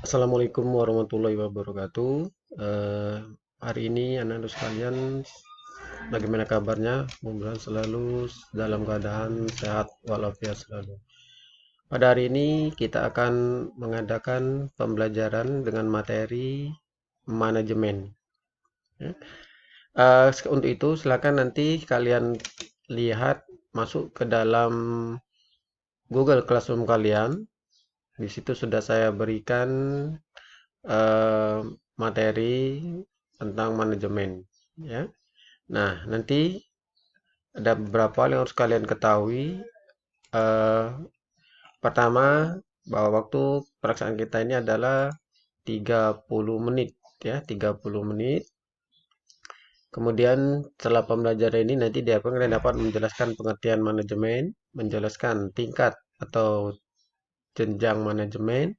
Assalamualaikum warahmatullahi wabarakatuh. Eh, Hari ini anak-anak sekalian, bagaimana kabarnya? Mudah-mudahan selalu dalam keadaan sehat walafiat selalu. Pada hari ini kita akan mengadakan pembelajaran dengan materi manajemen. Ya. Untuk itu silakan nanti kalian lihat masuk ke dalam Google Classroom kalian. Di situ sudah saya berikan eh, materi tentang manajemen, ya. Nah, nanti ada beberapa hal yang harus kalian ketahui. Eh, Pertama, bahwa waktu pelaksanaan kita ini adalah 30 menit, ya, 30 menit. Kemudian setelah pembelajaran ini nanti diharapkan kalian dapat menjelaskan pengertian manajemen, menjelaskan tingkat atau jenjang manajemen,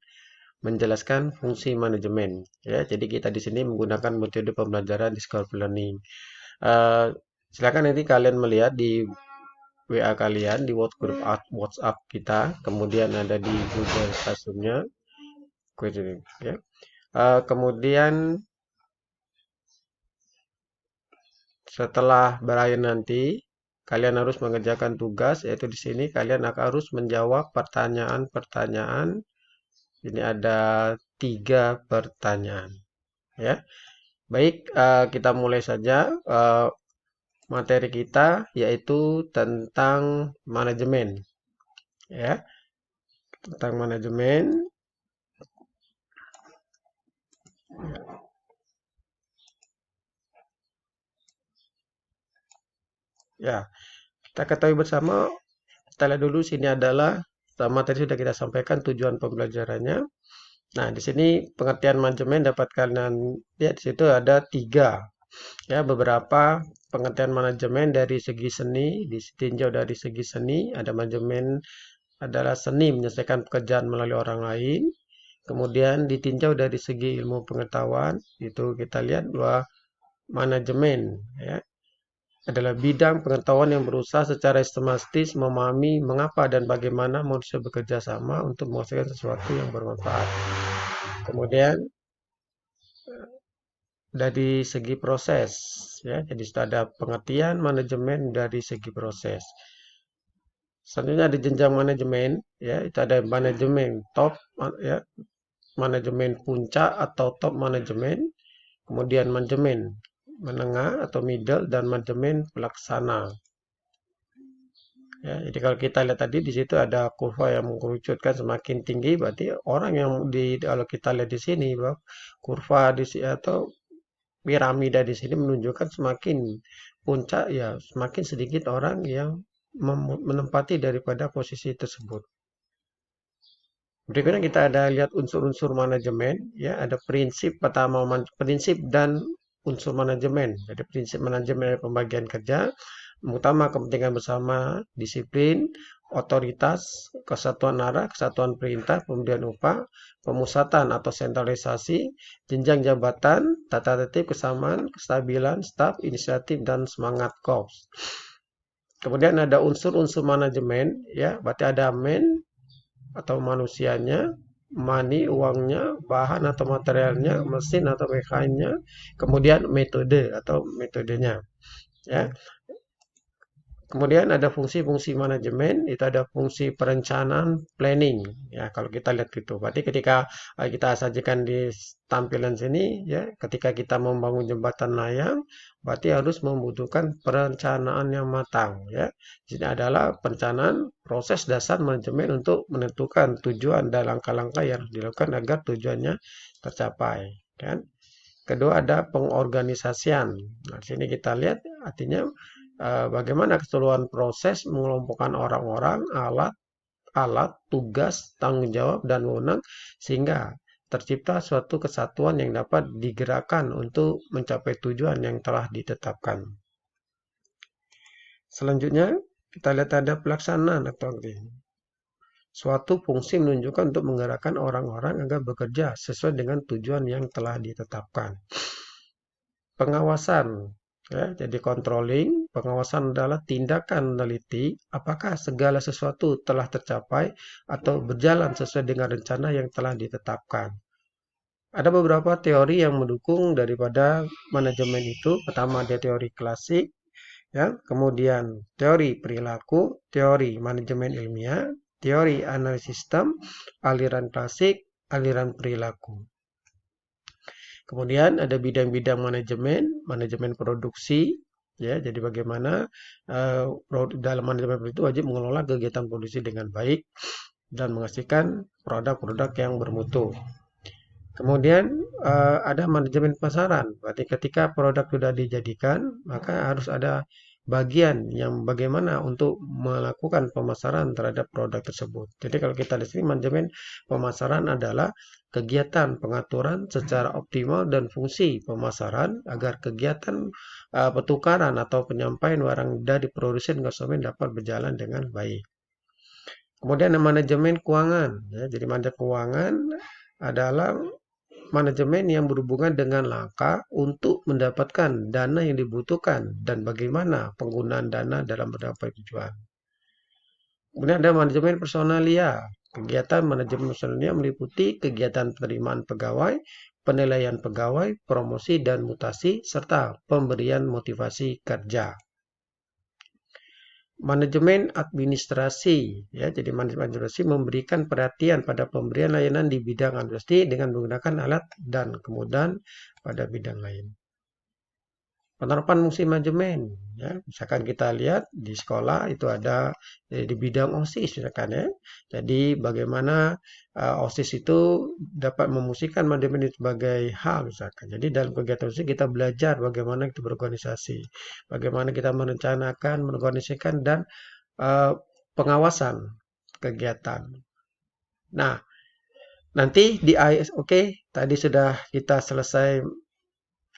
menjelaskan fungsi manajemen, ya. Jadi kita di sini menggunakan metode pembelajaran discovery learning. Eh, Silakan nanti kalian melihat di WA kalian, di WhatsApp kita, kemudian ada di Google Classroom-nya, ya. Kemudian setelah berakhir nanti, kalian harus mengerjakan tugas, yaitu di sini kalian akan harus menjawab pertanyaan-pertanyaan. Ini ada 3 pertanyaan, ya. Baik, kita mulai saja. Materi kita yaitu tentang manajemen, ya. Tentang manajemen. Ya, kita ketahui bersama, kita lihat dulu sini adalah materi sudah kita sampaikan tujuan pembelajarannya. Nah, di sini pengertian manajemen dapat kalian lihat di situ ada 3, ya, beberapa pengertian manajemen dari segi seni. Ditinjau dari segi seni, ada manajemen adalah seni menyelesaikan pekerjaan melalui orang lain. Kemudian ditinjau dari segi ilmu pengetahuan, itu kita lihat bahwa manajemen, ya, adalah bidang pengetahuan yang berusaha secara sistematis memahami mengapa dan bagaimana manusia bekerja sama untuk menghasilkan sesuatu yang bermanfaat. Kemudian dari segi proses, ya, jadi sudah ada pengertian manajemen dari segi proses. Selanjutnya ada jenjang manajemen, ya, itu ada manajemen top, ya, manajemen puncak atau top manajemen, kemudian manajemen menengah atau middle, dan manajemen pelaksana. Ya, jadi kalau kita lihat tadi di situ ada kurva yang mengerucutkan semakin tinggi, berarti orang yang kalau kita lihat di sini, bahwa kurva di sini atau piramida di sini menunjukkan semakin puncak, ya, semakin sedikit orang yang menempati daripada posisi tersebut. Berikutnya kita ada lihat unsur-unsur manajemen, ya, ada prinsip pertama, prinsip dan unsur manajemen. Jadi prinsip manajemen adalah pembagian kerja, utama kepentingan bersama, disiplin, otoritas, kesatuan arah, kesatuan perintah, pemberian upah, pemusatan atau sentralisasi, jenjang jabatan, tata tertib, kesamaan, kestabilan, staf, inisiatif, dan semangat korps. Kemudian ada unsur-unsur manajemen, ya, berarti ada man atau manusianya, money uangnya, bahan atau materialnya, mesin atau mekaniknya, kemudian metode atau metodenya, ya. Kemudian ada fungsi-fungsi manajemen, itu ada fungsi perencanaan, planning. Ya, kalau kita lihat gitu. Berarti ketika kita sajikan di tampilan sini, ya, ketika kita membangun jembatan layang, berarti harus membutuhkan perencanaan yang matang, ya. Di sini adalah perencanaan proses dasar manajemen untuk menentukan tujuan dan langkah-langkah yang harus dilakukan agar tujuannya tercapai, kan? Kedua ada pengorganisasian. Nah, di sini kita lihat artinya bagaimana keseluruhan proses mengelompokkan orang-orang, alat, tugas, tanggung jawab, dan wewenang sehingga tercipta suatu kesatuan yang dapat digerakkan untuk mencapai tujuan yang telah ditetapkan. Selanjutnya, kita lihat ada pelaksanaan atau suatu fungsi menunjukkan untuk menggerakkan orang-orang agar bekerja sesuai dengan tujuan yang telah ditetapkan. Pengawasan, ya, jadi controlling, pengawasan adalah tindakan meneliti apakah segala sesuatu telah tercapai atau berjalan sesuai dengan rencana yang telah ditetapkan. ada beberapa teori yang mendukung daripada manajemen itu. Pertama ada teori klasik, ya, kemudian teori perilaku, teori manajemen ilmiah, teori analisis sistem, aliran klasik, aliran perilaku. Kemudian ada bidang-bidang manajemen, manajemen produksi, ya. Jadi bagaimana dalam manajemen itu wajib mengelola kegiatan produksi dengan baik dan menghasilkan produk-produk yang bermutu. Kemudian ada manajemen pasaran. Berarti ketika produk sudah dijadikan, maka harus ada bagian yang bagaimana untuk melakukan pemasaran terhadap produk tersebut. Jadi kalau kita di sini manajemen pemasaran adalah kegiatan pengaturan secara optimal dan fungsi pemasaran agar kegiatan pertukaran atau penyampaian barang dari produsen ke konsumen dapat berjalan dengan baik. Kemudian ada manajemen keuangan, ya. Jadi manajemen keuangan adalah manajemen yang berhubungan dengan langkah untuk mendapatkan dana yang dibutuhkan dan bagaimana penggunaan dana dalam mencapai tujuan. Kemudian ada manajemen personalia. Kegiatan manajemen personalia meliputi kegiatan penerimaan pegawai, penilaian pegawai, promosi dan mutasi, serta pemberian motivasi kerja. Manajemen administrasi, ya. Jadi manajemen administrasi memberikan perhatian pada pemberian layanan di bidang administrasi dengan menggunakan alat dan kemudahan pada bidang lain. Penerapan fungsi manajemen, ya. Misalkan kita lihat di sekolah itu ada di bidang OSIS, misalkan, ya. Jadi bagaimana OSIS itu dapat memfungsikan manajemen itu sebagai hal, misalkan. Jadi dalam kegiatan OSIS kita belajar bagaimana itu berorganisasi, bagaimana kita merencanakan, mengorganisasikan dan pengawasan kegiatan. Nah, nanti di oke, tadi sudah kita selesai.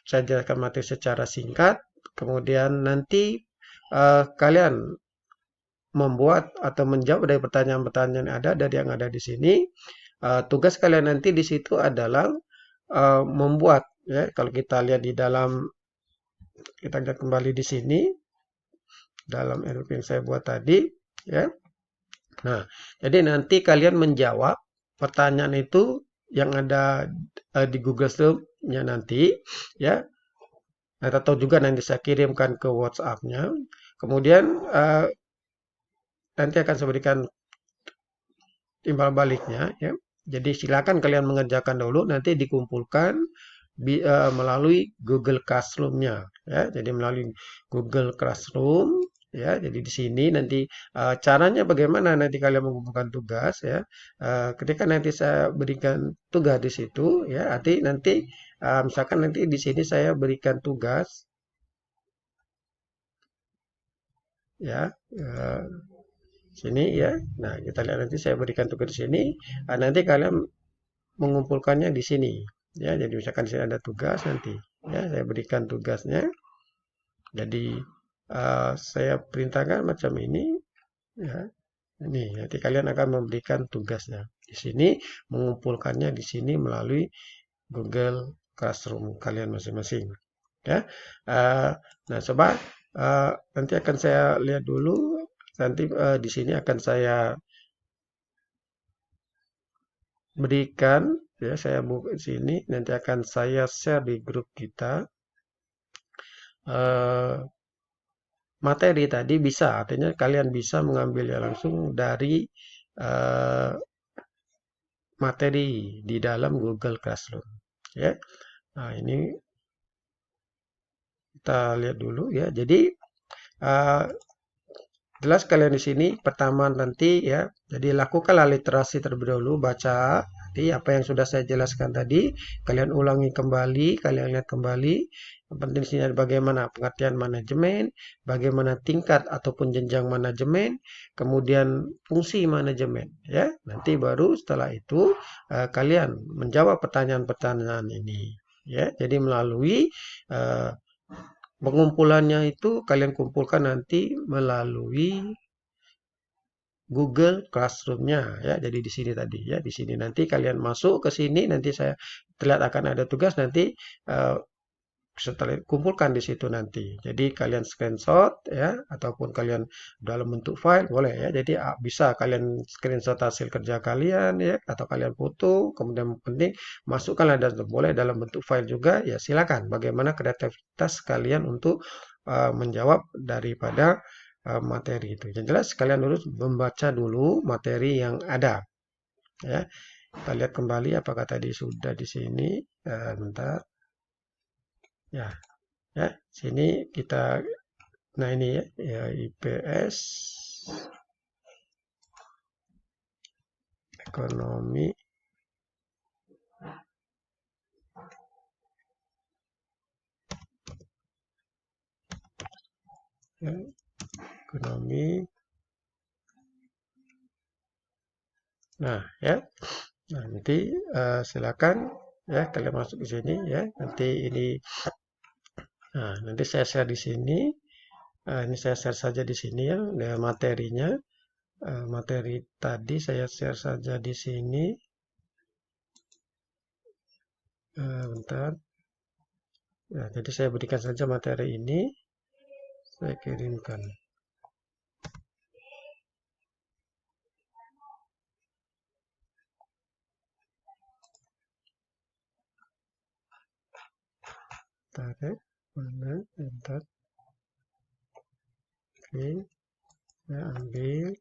Saya jelaskan materi secara singkat. Kemudian nanti kalian membuat atau menjawab dari pertanyaan-pertanyaan yang ada di sini. Tugas kalian nanti di situ adalah membuat, ya. Kalau kita lihat di dalam, kita lihat kembali di sini dalam RP yang saya buat tadi, ya. Nah, jadi nanti kalian menjawab pertanyaan itu yang ada di Google Sheet-nya nanti, ya. Atau juga nanti saya kirimkan ke WhatsApp-nya. Kemudian nanti akan saya berikan timbal baliknya, ya. Jadi silakan kalian mengerjakan dulu, nanti dikumpulkan melalui Google Classroom-nya, ya. Jadi melalui Google Classroom, ya. Jadi di sini nanti caranya bagaimana nanti kalian mengumpulkan tugas, ya. Ketika nanti saya berikan tugas di situ, ya, nanti misalkan nanti di sini saya berikan tugas, ya, sini, ya. Nah, kita lihat nanti saya berikan tugas di sini, nanti kalian mengumpulkannya di sini, ya. Jadi misalkan di sini ada tugas nanti, ya, saya berikan tugasnya. Jadi saya perintahkan macam ini, ya. Ini nanti kalian akan memberikan tugasnya di sini, mengumpulkannya di sini melalui Google Classroom kalian masing-masing, ya. Nah, coba nanti akan saya lihat dulu. Nanti di sini akan saya berikan, ya, saya buka di sini, nanti akan saya share di grup kita. Materi tadi bisa, artinya kalian bisa mengambilnya langsung dari materi di dalam Google Classroom, ya. Nah, ini kita lihat dulu, ya. Jadi jelas kalian di sini pertama nanti, ya. Jadi lakukanlah literasi terlebih dahulu, baca nanti apa yang sudah saya jelaskan tadi, kalian ulangi kembali, kalian lihat kembali. Yang penting di sini bagaimana pengertian manajemen, bagaimana tingkat ataupun jenjang manajemen, kemudian fungsi manajemen, ya. Nanti baru setelah itu kalian menjawab pertanyaan-pertanyaan ini, ya. Jadi melalui pengumpulannya itu kalian kumpulkan nanti melalui Google Classroom-nya, ya. Jadi di sini tadi, ya. Di sini nanti kalian masuk ke sini, nanti saya terlihat akan ada tugas nanti setelah kumpulkan di situ nanti. Jadi kalian screenshot ya, ataupun kalian dalam bentuk file boleh ya. Jadi bisa kalian screenshot hasil kerja kalian ya, atau kalian foto, kemudian penting masukkanlah dan boleh dalam bentuk file juga ya. Silakan. Bagaimana kreativitas kalian untuk menjawab daripada materi itu. Yang jelas kalian harus membaca dulu materi yang ada ya. Kita lihat kembali apakah tadi sudah di sini. Bentar. Ya, ya, sini kita, nah ini ya, IPS, ekonomi, ya, ekonomi. Nah, ya. Nah, nanti silakan ya kalian masuk ke sini ya. Nanti ini, nah nanti saya share di sini. Ini saya share saja di sini ya, materinya. Materi tadi saya share saja di sini. Bentar. Ya, jadi saya berikan saja materi ini. Saya kirimkan. Tarik mana, bentar. Oke, saya ambil.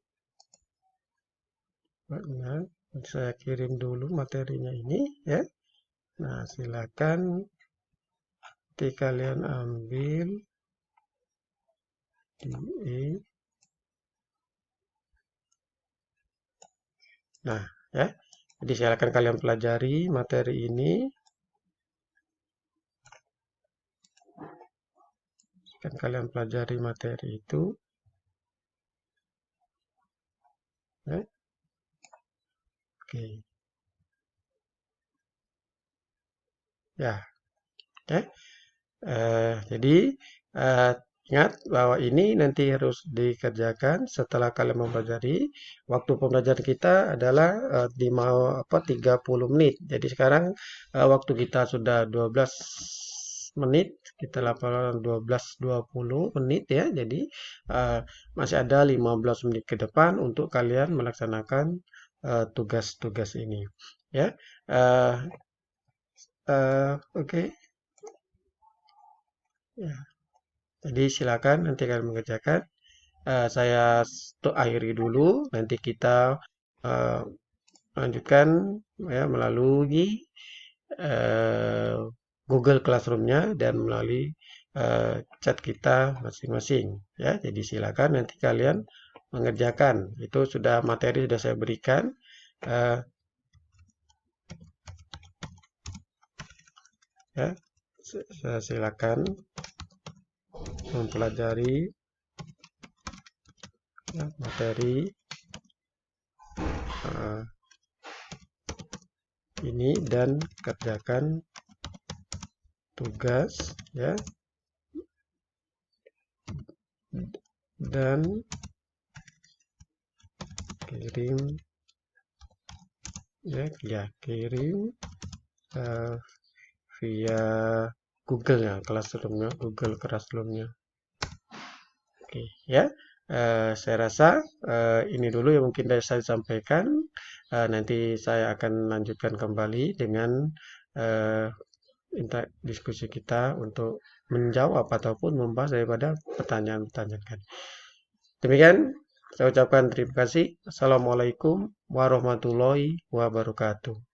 Nah, saya kirim dulu materinya ini ya. Nah, silakan nanti kalian ambil di Nah, ya. Jadi silakan kalian pelajari materi ini. Kan kalian pelajari materi itu. Ya. Oke. Ya. Ya. Jadi ingat bahwa ini nanti harus dikerjakan setelah kalian mempelajari. Waktu pembelajaran kita adalah 30 menit. Jadi sekarang waktu kita sudah 12 menit, kita lakukan 12-20 menit ya. Jadi masih ada 15 menit ke depan untuk kalian melaksanakan tugas-tugas ini. Ya, oke. Ya. Jadi silakan nanti kalian mengerjakan. Saya akhiri dulu. Nanti kita lanjutkan ya melalui Google Classroom-nya dan melalui chat kita masing-masing. Ya, jadi silakan nanti kalian mengerjakan. Itu sudah materi sudah saya berikan. Ya, silakan mempelajari ya, materi ini dan kerjakan tugas ya, dan kirim ya, kirim via Google ya, Google Classroom-nya. Oke ya. Saya rasa ini dulu yang mungkin saya sampaikan. Nanti saya akan lanjutkan kembali dengan diskusi kita untuk menjawab ataupun membahas daripada pertanyaan-pertanyaan. Demikian saya ucapkan terima kasih. Assalamualaikum warahmatullahi wabarakatuh.